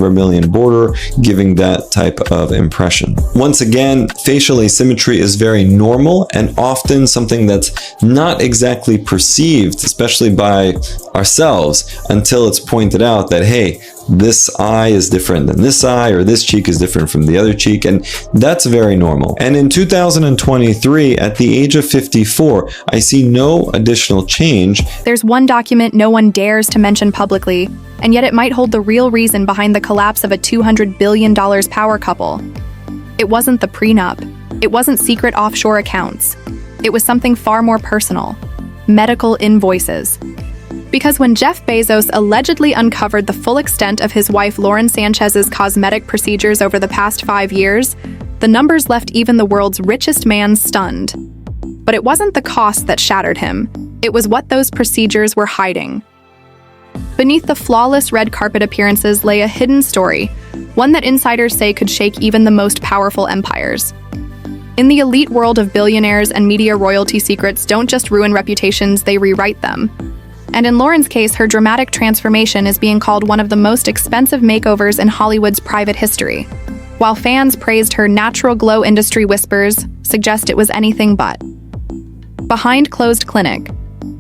vermilion border, giving that type of impression. Once again, facial asymmetry is very normal and often something that's not exactly perceived, especially by ourselves, until it's pointed out that, hey, this eye is different than this eye, or this cheek is different from the other cheek, and that's very normal. And in 2023, at the age of 54, I see no additional change. There's one document no one dares to mention publicly, and yet it might hold the real reason behind the collapse of a $200 billion power couple. It wasn't the prenup. It wasn't secret offshore accounts. It was something far more personal: medical invoices. Because when Jeff Bezos allegedly uncovered the full extent of his wife Lauren Sanchez's cosmetic procedures over the past 5 years, the numbers left even the world's richest man stunned. But it wasn't the cost that shattered him. It was what those procedures were hiding. Beneath the flawless red carpet appearances lay a hidden story, one that insiders say could shake even the most powerful empires. In the elite world of billionaires and media, royalty secrets don't just ruin reputations, they rewrite them. And in Lauren's case, her dramatic transformation is being called one of the most expensive makeovers in Hollywood's private history. While fans praised her natural glow, industry whispers suggest it was anything but. Behind closed clinic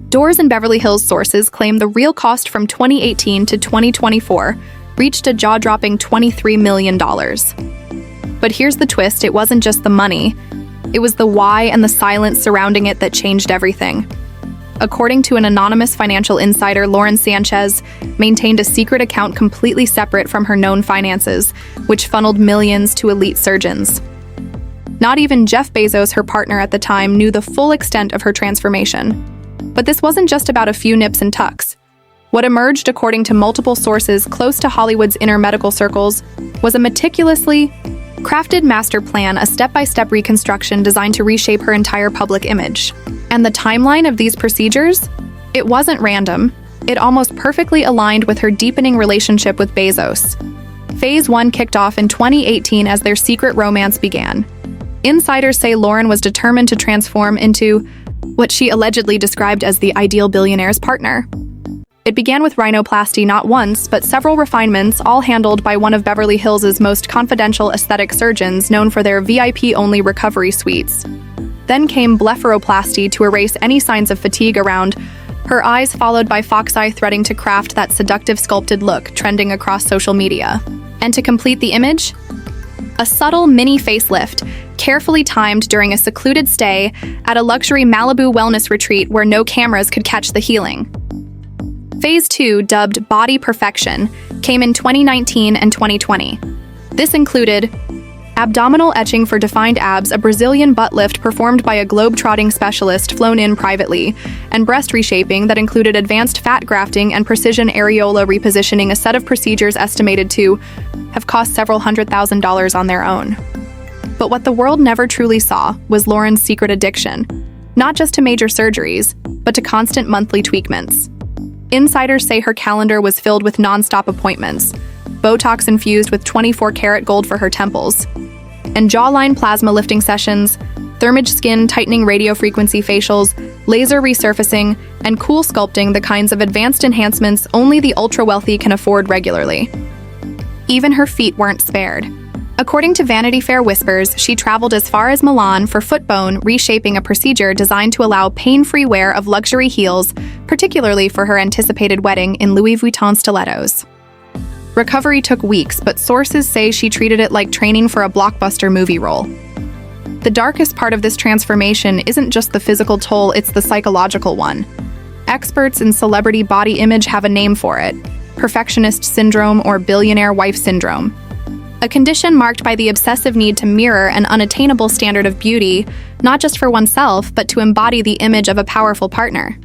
doors in Beverly Hills, sources claim the real cost from 2018 to 2024 reached a jaw-dropping $23 million. But here's the twist: it wasn't just the money. It was the why and the silence surrounding it that changed everything. According to an anonymous financial insider, Lauren Sanchez maintained a secret account completely separate from her known finances, which funneled millions to elite surgeons. Not even Jeff Bezos, her partner at the time, knew the full extent of her transformation. But this wasn't just about a few nips and tucks. What emerged, according to multiple sources close to Hollywood's inner medical circles, was a meticulously crafted master plan, a step-by-step reconstruction designed to reshape her entire public image. And the timeline of these procedures? It wasn't random. It almost perfectly aligned with her deepening relationship with Bezos. Phase 1 kicked off in 2018 as their secret romance began. Insiders say Lauren was determined to transform into what she allegedly described as the ideal billionaire's partner. It began with rhinoplasty, not once, but several refinements, all handled by one of Beverly Hills' most confidential aesthetic surgeons, known for their VIP-only recovery suites. Then came blepharoplasty to erase any signs of fatigue around her eyes, followed by fox eye threading to craft that seductive sculpted look trending across social media. And to complete the image, a subtle mini facelift, carefully timed during a secluded stay at a luxury Malibu wellness retreat where no cameras could catch the healing. Phase 2, dubbed Body Perfection, came in 2019 and 2020. This included abdominal etching for defined abs, a Brazilian butt lift performed by a globe-trotting specialist flown in privately, and breast reshaping that included advanced fat grafting and precision areola repositioning, a set of procedures estimated to have cost several $100,000 on their own. But what the world never truly saw was Lauren's secret addiction, not just to major surgeries, but to constant monthly tweakments. Insiders say her calendar was filled with non-stop appointments, Botox infused with 24-karat gold for her temples, and jawline plasma lifting sessions, thermage skin tightening radiofrequency facials, laser resurfacing, and cool sculpting, the kinds of advanced enhancements only the ultra-wealthy can afford regularly. Even her feet weren't spared. According to Vanity Fair whispers, she traveled as far as Milan for foot bone reshaping, a procedure designed to allow pain-free wear of luxury heels, particularly for her anticipated wedding in Louis Vuitton stilettos. Recovery took weeks, but sources say she treated it like training for a blockbuster movie role. The darkest part of this transformation isn't just the physical toll, it's the psychological one. Experts in celebrity body image have a name for it: perfectionist syndrome or billionaire wife syndrome. A condition marked by the obsessive need to mirror an unattainable standard of beauty, not just for oneself, but to embody the image of a powerful partner.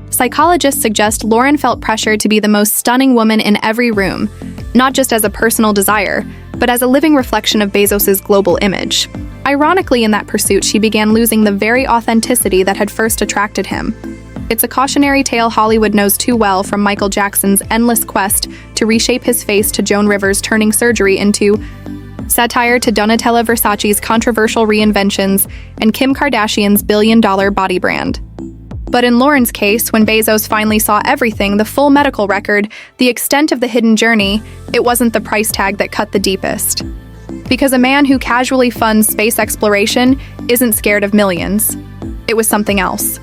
Psychologists suggest Lauren felt pressure to be the most stunning woman in every room, not just as a personal desire, but as a living reflection of Bezos' global image. Ironically, in that pursuit, she began losing the very authenticity that had first attracted him. It's a cautionary tale Hollywood knows too well, from Michael Jackson's endless quest to reshape his face to Joan Rivers turning surgery into satire, to Donatella Versace's controversial reinventions and Kim Kardashian's billion-dollar body brand. But in Lauren's case, when Bezos finally saw everything, the full medical record, the extent of the hidden journey, it wasn't the price tag that cut the deepest. Because a man who casually funds space exploration isn't scared of millions. It was something else.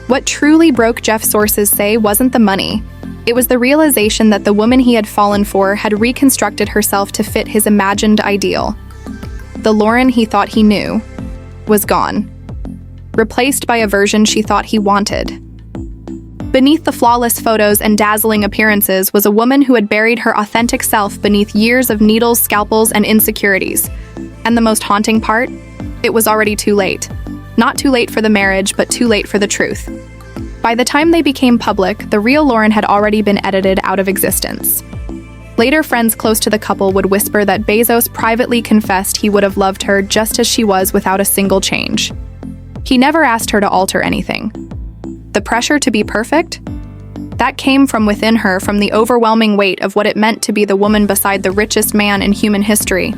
What truly broke Jeff's sources say wasn't the money. It was the realization that the woman he had fallen for had reconstructed herself to fit his imagined ideal. The Lauren he thought he knew was gone, replaced by a version she thought he wanted. Beneath the flawless photos and dazzling appearances was a woman who had buried her authentic self beneath years of needles, scalpels, and insecurities. And the most haunting part? It was already too late. Not too late for the marriage, but too late for the truth. By the time they became public, the real Lauren had already been edited out of existence. Later, friends close to the couple would whisper that Bezos privately confessed he would have loved her just as she was without a single change. He never asked her to alter anything. The pressure to be perfect? That came from within her, from the overwhelming weight of what it meant to be the woman beside the richest man in human history.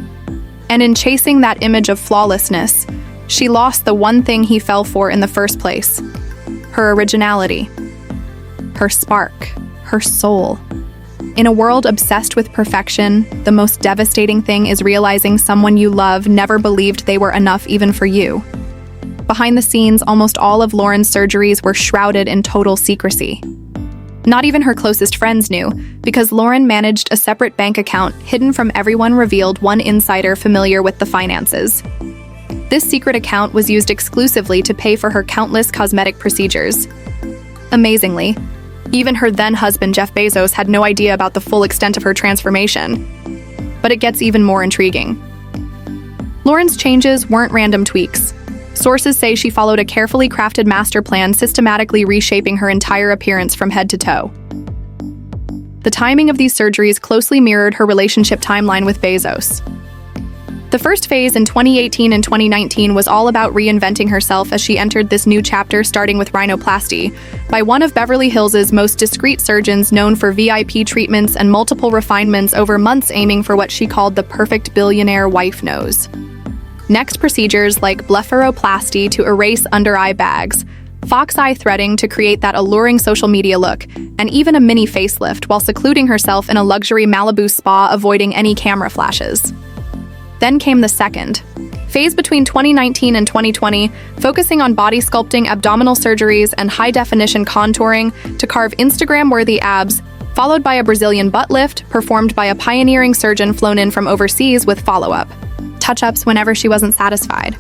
And in chasing that image of flawlessness, she lost the one thing he fell for in the first place: her originality, her spark, her soul. In a world obsessed with perfection, the most devastating thing is realizing someone you love never believed they were enough even for you. Behind the scenes, almost all of Lauren's surgeries were shrouded in total secrecy. Not even her closest friends knew, because Lauren managed a separate bank account hidden from everyone, revealed one insider familiar with the finances. This secret account was used exclusively to pay for her countless cosmetic procedures. Amazingly, even her then-husband Jeff Bezos had no idea about the full extent of her transformation. But it gets even more intriguing. Lauren's changes weren't random tweaks. Sources say she followed a carefully crafted master plan, systematically reshaping her entire appearance from head to toe. The timing of these surgeries closely mirrored her relationship timeline with Bezos. The first phase in 2018 and 2019 was all about reinventing herself as she entered this new chapter, starting with rhinoplasty, by one of Beverly Hills' most discreet surgeons, known for VIP treatments and multiple refinements over months, aiming for what she called the perfect billionaire wife nose. Next, procedures like blepharoplasty to erase under-eye bags, fox eye threading to create that alluring social media look, and even a mini facelift while secluding herself in a luxury Malibu spa, avoiding any camera flashes. Then came the second phase between 2019 and 2020, focusing on body sculpting, abdominal surgeries, and high-definition contouring to carve Instagram-worthy abs, followed by a Brazilian butt lift performed by a pioneering surgeon flown in from overseas with follow-up touch-ups whenever she wasn't satisfied.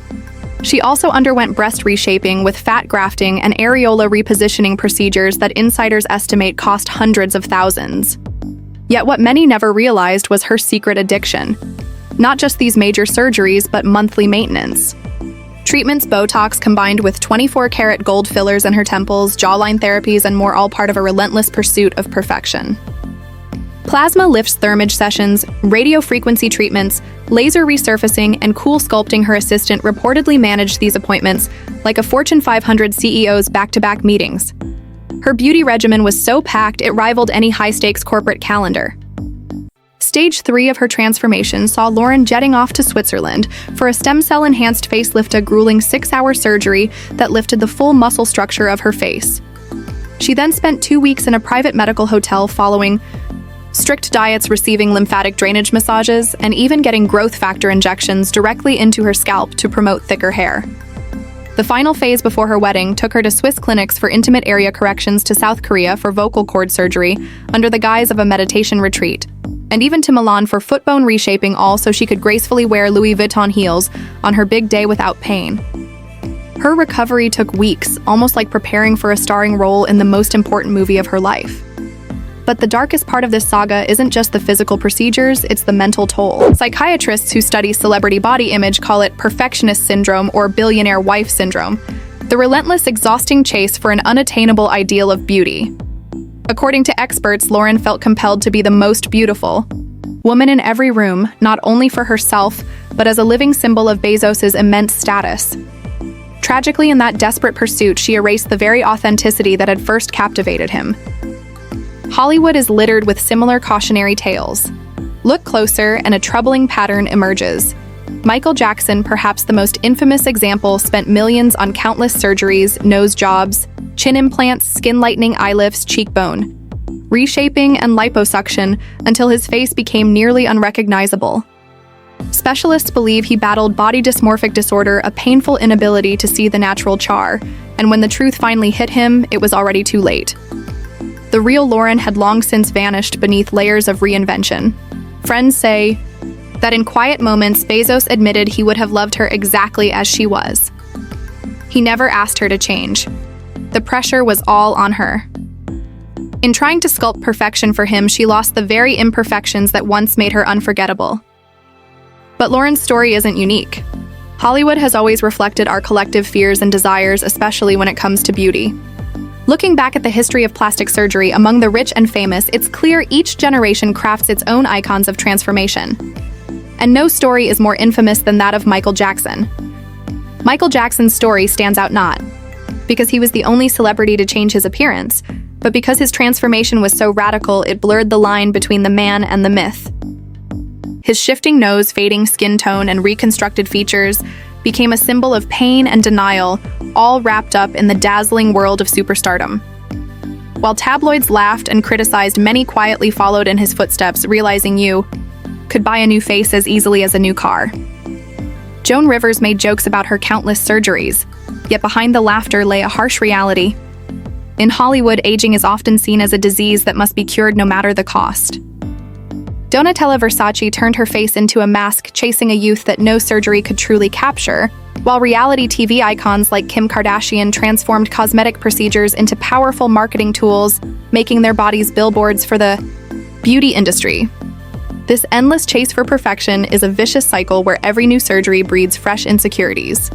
She also underwent breast reshaping with fat grafting and areola repositioning procedures that insiders estimate cost hundreds of thousands. Yet what many never realized was her secret addiction. Not just these major surgeries, but monthly maintenance. Treatments, Botox combined with 24-karat gold fillers in her temples, jawline therapies, and more, all part of a relentless pursuit of perfection. Plasma lifts thermage sessions, radio frequency treatments, laser resurfacing, and cool sculpting. Her assistant reportedly managed these appointments like a Fortune 500 CEO's back-to-back meetings. Her beauty regimen was so packed it rivaled any high-stakes corporate calendar. Stage 3 of her transformation saw Lauren jetting off to Switzerland for a stem cell-enhanced facelift, a grueling 6-hour surgery that lifted the full muscle structure of her face. She then spent 2 weeks in a private medical hotel following strict diets, receiving lymphatic drainage massages, and even getting growth factor injections directly into her scalp to promote thicker hair. The final phase before her wedding took her to Swiss clinics for intimate area corrections, to South Korea for vocal cord surgery under the guise of a meditation retreat, and even to Milan for foot bone reshaping, all so she could gracefully wear Louis Vuitton heels on her big day without pain. Her recovery took weeks, almost like preparing for a starring role in the most important movie of her life. But the darkest part of this saga isn't just the physical procedures, it's the mental toll. Psychiatrists who study celebrity body image call it perfectionist syndrome or billionaire wife syndrome, the relentless, exhausting chase for an unattainable ideal of beauty. According to experts, Lauren felt compelled to be the most beautiful woman in every room, not only for herself, but as a living symbol of Bezos' immense status. Tragically, in that desperate pursuit, she erased the very authenticity that had first captivated him. Hollywood is littered with similar cautionary tales. Look closer, and a troubling pattern emerges. Michael Jackson, perhaps the most infamous example, spent millions on countless surgeries, nose jobs, chin implants, skin lightening, eye lifts, cheekbone, reshaping, and liposuction until his face became nearly unrecognizable. Specialists believe he battled body dysmorphic disorder, a painful inability to see the natural char, and when the truth finally hit him, it was already too late. The real Lauren had long since vanished beneath layers of reinvention. Friends say that in quiet moments, Bezos admitted he would have loved her exactly as she was. He never asked her to change. The pressure was all on her. In trying to sculpt perfection for him, she lost the very imperfections that once made her unforgettable. But Lauren's story isn't unique. Hollywood has always reflected our collective fears and desires, especially when it comes to beauty. Looking back at the history of plastic surgery among the rich and famous, it's clear each generation crafts its own icons of transformation. And no story is more infamous than that of Michael Jackson. Michael Jackson's story stands out not because he was the only celebrity to change his appearance, but because his transformation was so radical it blurred the line between the man and the myth. His shifting nose, fading skin tone, and reconstructed features became a symbol of pain and denial, all wrapped up in the dazzling world of superstardom. While tabloids laughed and criticized, many quietly followed in his footsteps, realizing you could buy a new face as easily as a new car. Joan Rivers made jokes about her countless surgeries, yet behind the laughter lay a harsh reality. In Hollywood, aging is often seen as a disease that must be cured no matter the cost. Donatella Versace turned her face into a mask, chasing a youth that no surgery could truly capture, while reality TV icons like Kim Kardashian transformed cosmetic procedures into powerful marketing tools, making their bodies billboards for the beauty industry. This endless chase for perfection is a vicious cycle where every new surgery breeds fresh insecurities.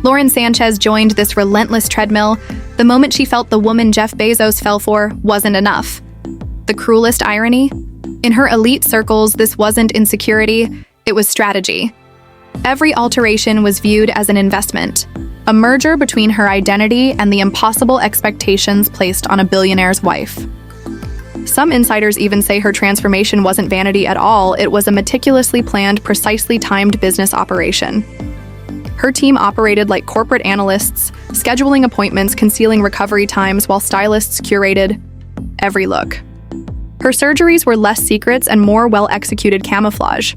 Lauren Sanchez joined this relentless treadmill the moment she felt the woman Jeff Bezos fell for wasn't enough. The cruelest irony? In her elite circles, this wasn't insecurity, it was strategy. Every alteration was viewed as an investment, a merger between her identity and the impossible expectations placed on a billionaire's wife. Some insiders even say her transformation wasn't vanity at all, it was a meticulously planned, precisely timed business operation. Her team operated like corporate analysts, scheduling appointments, concealing recovery times, while stylists curated every look. Her surgeries were less secrets and more well-executed camouflage.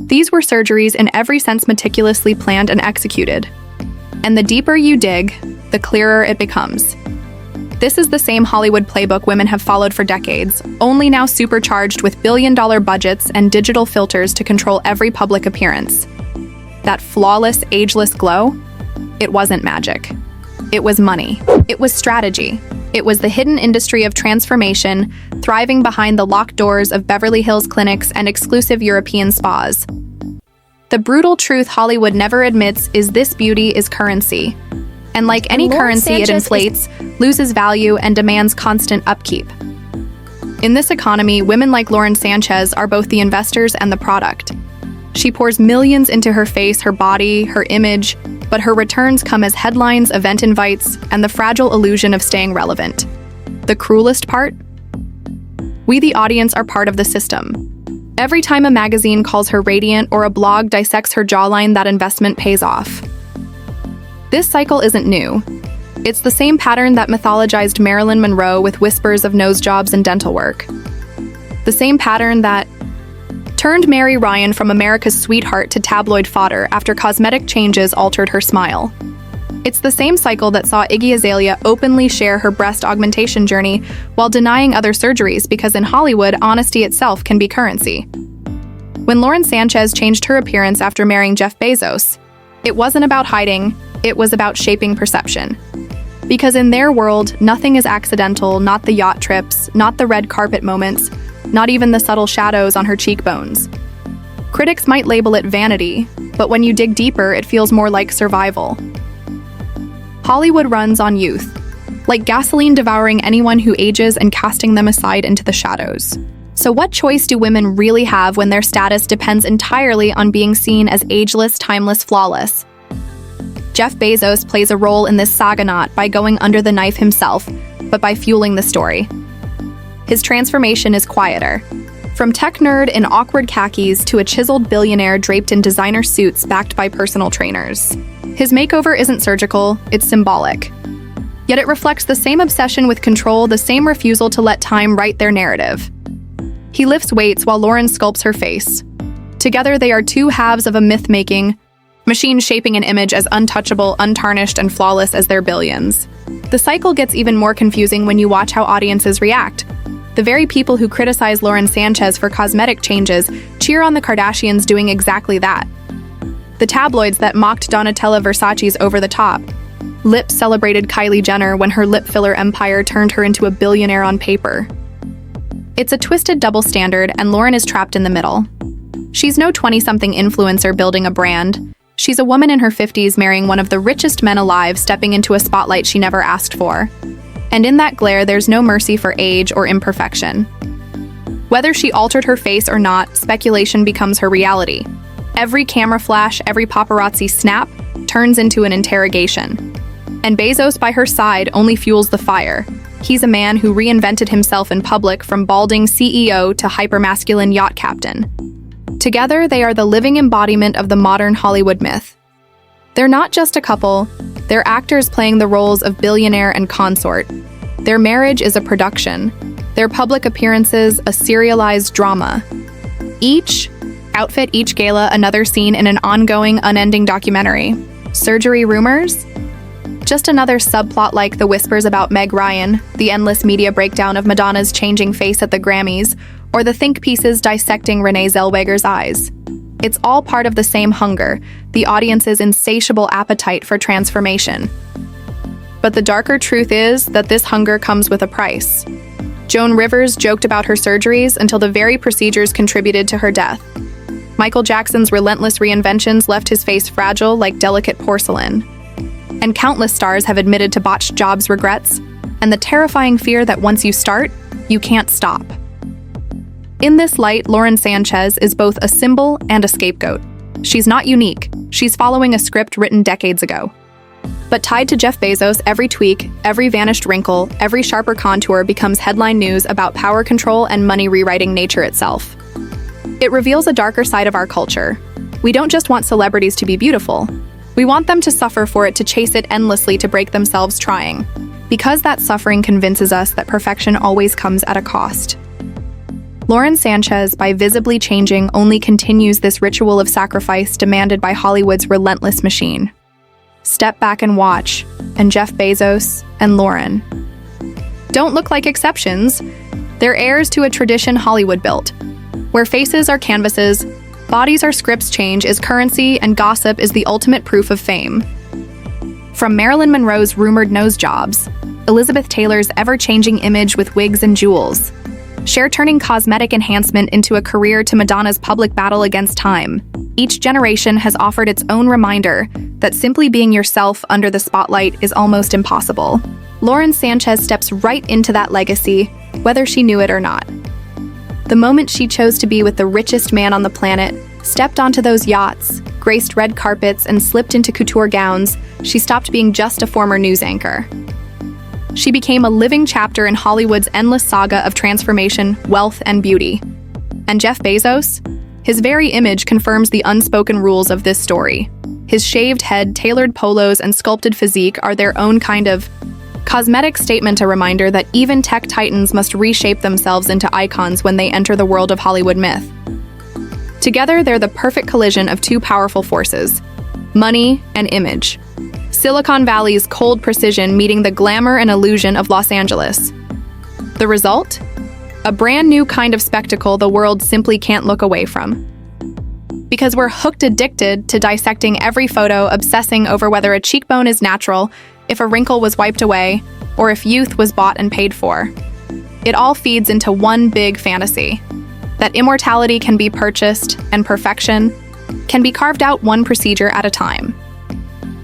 These were surgeries in every sense meticulously planned and executed. And the deeper you dig, the clearer it becomes. This is the same Hollywood playbook women have followed for decades, only now supercharged with billion-dollar budgets and digital filters to control every public appearance. That flawless, ageless glow? It wasn't magic. It was money. It was strategy. It was the hidden industry of transformation, thriving behind the locked doors of Beverly Hills clinics and exclusive European spas. The brutal truth Hollywood never admits is this beauty is currency. And like any currency, it inflates, loses value, and demands constant upkeep. In this economy, women like Lauren Sanchez are both the investors and the product. She pours millions into her face, her body, her image, but her returns come as headlines, event invites, and the fragile illusion of staying relevant. The cruelest part? We, the audience, are part of the system. Every time a magazine calls her radiant or a blog dissects her jawline, that investment pays off. This cycle isn't new. It's the same pattern that mythologized Marilyn Monroe with whispers of nose jobs and dental work. The same pattern that turned Mary Ryan from America's sweetheart to tabloid fodder after cosmetic changes altered her smile. It's the same cycle that saw Iggy Azalea openly share her breast augmentation journey while denying other surgeries because in Hollywood, honesty itself can be currency. When Lauren Sanchez changed her appearance after marrying Jeff Bezos, it wasn't about hiding, it was about shaping perception. Because in their world, nothing is accidental, not the yacht trips, not the red carpet moments, not even the subtle shadows on her cheekbones. Critics might label it vanity, but when you dig deeper, it feels more like survival. Hollywood runs on youth, like gasoline devouring anyone who ages and casting them aside into the shadows. So what choice do women really have when their status depends entirely on being seen as ageless, timeless, flawless? Jeff Bezos plays a role in this saga not by going under the knife himself, but by fueling the story. His transformation is quieter. From tech nerd in awkward khakis to a chiseled billionaire draped in designer suits backed by personal trainers. His makeover isn't surgical, it's symbolic. Yet it reflects the same obsession with control, the same refusal to let time write their narrative. He lifts weights while Lauren sculpts her face. Together they are two halves of a myth-making machine shaping an image as untouchable, untarnished, and flawless as their billions. The cycle gets even more confusing when you watch how audiences react. The very people who criticize Lauren Sanchez for cosmetic changes cheer on the Kardashians doing exactly that. The tabloids that mocked Donatella Versace's over the top. Lips celebrated Kylie Jenner when her lip filler empire turned her into a billionaire on paper. It's a twisted double standard, and Lauren is trapped in the middle. She's no 20-something influencer building a brand. She's a woman in her 50s marrying one of the richest men alive, stepping into a spotlight she never asked for. And in that glare, there's no mercy for age or imperfection. Whether she altered her face or not, speculation becomes her reality. Every camera flash, every paparazzi snap, turns into an interrogation. And Bezos by her side only fuels the fire. He's a man who reinvented himself in public, from balding CEO to hypermasculine yacht captain. Together, they are the living embodiment of the modern Hollywood myth. They're not just a couple, they're actors playing the roles of billionaire and consort. Their marriage is a production. Their public appearances, a serialized drama. Each outfit, each gala, another scene in an ongoing, unending documentary. Surgery rumors? Just another subplot like the whispers about Meg Ryan, the endless media breakdown of Madonna's changing face at the Grammys, or the think pieces dissecting Renee Zellweger's eyes. It's all part of the same hunger, the audience's insatiable appetite for transformation. But the darker truth is that this hunger comes with a price. Joan Rivers joked about her surgeries until the very procedures contributed to her death. Michael Jackson's relentless reinventions left his face fragile like delicate porcelain. And countless stars have admitted to botched jobs regrets, and the terrifying fear that once you start, you can't stop. In this light, Lauren Sanchez is both a symbol and a scapegoat. She's not unique. She's following a script written decades ago. But tied to Jeff Bezos, every tweak, every vanished wrinkle, every sharper contour becomes headline news about power control and money rewriting nature itself. It reveals a darker side of our culture. We don't just want celebrities to be beautiful. We want them to suffer for it, to chase it endlessly, to break themselves trying. Because that suffering convinces us that perfection always comes at a cost. Lauren Sanchez, by visibly changing, only continues this ritual of sacrifice demanded by Hollywood's relentless machine. Step back and watch, and Jeff Bezos and Lauren don't look like exceptions. They're heirs to a tradition Hollywood built, where faces are canvases, bodies are scripts, change is currency, and gossip is the ultimate proof of fame. From Marilyn Monroe's rumored nose jobs, Elizabeth Taylor's ever-changing image with wigs and jewels, Cher turning cosmetic enhancement into a career, to Madonna's public battle against time, each generation has offered its own reminder that simply being yourself under the spotlight is almost impossible. Lauren Sanchez steps right into that legacy, whether she knew it or not. The moment she chose to be with the richest man on the planet, stepped onto those yachts, graced red carpets, and slipped into couture gowns, she stopped being just a former news anchor. She became a living chapter in Hollywood's endless saga of transformation, wealth, and beauty. And Jeff Bezos? His very image confirms the unspoken rules of this story. His shaved head, tailored polos, and sculpted physique are their own kind of cosmetic statement, a reminder that even tech titans must reshape themselves into icons when they enter the world of Hollywood myth. Together, they're the perfect collision of two powerful forces: money and image. Silicon Valley's cold precision meeting the glamour and illusion of Los Angeles. The result? A brand new kind of spectacle the world simply can't look away from. Because we're hooked, addicted to dissecting every photo, obsessing over whether a cheekbone is natural, if a wrinkle was wiped away, or if youth was bought and paid for. It all feeds into one big fantasy: that immortality can be purchased and perfection can be carved out one procedure at a time.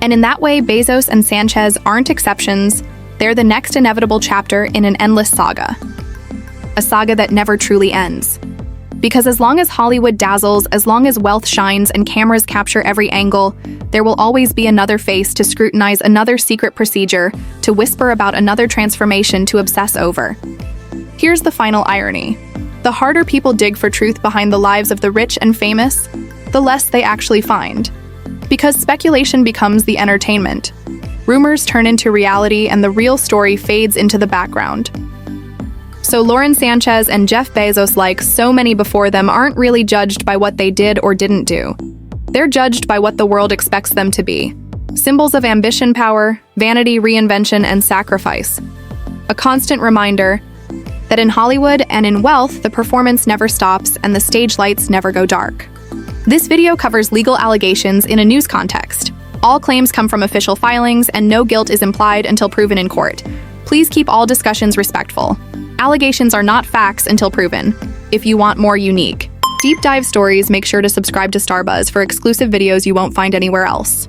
And in that way, Bezos and Sanchez aren't exceptions. They're the next inevitable chapter in an endless saga. A saga that never truly ends. Because as long as Hollywood dazzles, as long as wealth shines and cameras capture every angle, there will always be another face to scrutinize, another secret procedure, to whisper about another transformation to obsess over. Here's the final irony. The harder people dig for truth behind the lives of the rich and famous, the less they actually find. Because speculation becomes the entertainment. Rumors turn into reality and the real story fades into the background. So Lauren Sanchez and Jeff Bezos, like so many before them, aren't really judged by what they did or didn't do. They're judged by what the world expects them to be. Symbols of ambition, power, vanity, reinvention, and sacrifice. A constant reminder that in Hollywood and in wealth, the performance never stops and the stage lights never go dark. This video covers legal allegations in a news context. All claims come from official filings and no guilt is implied until proven in court. Please keep all discussions respectful. Allegations are not facts until proven. If you want more unique, deep dive stories, make sure to subscribe to Starbuzz for exclusive videos you won't find anywhere else.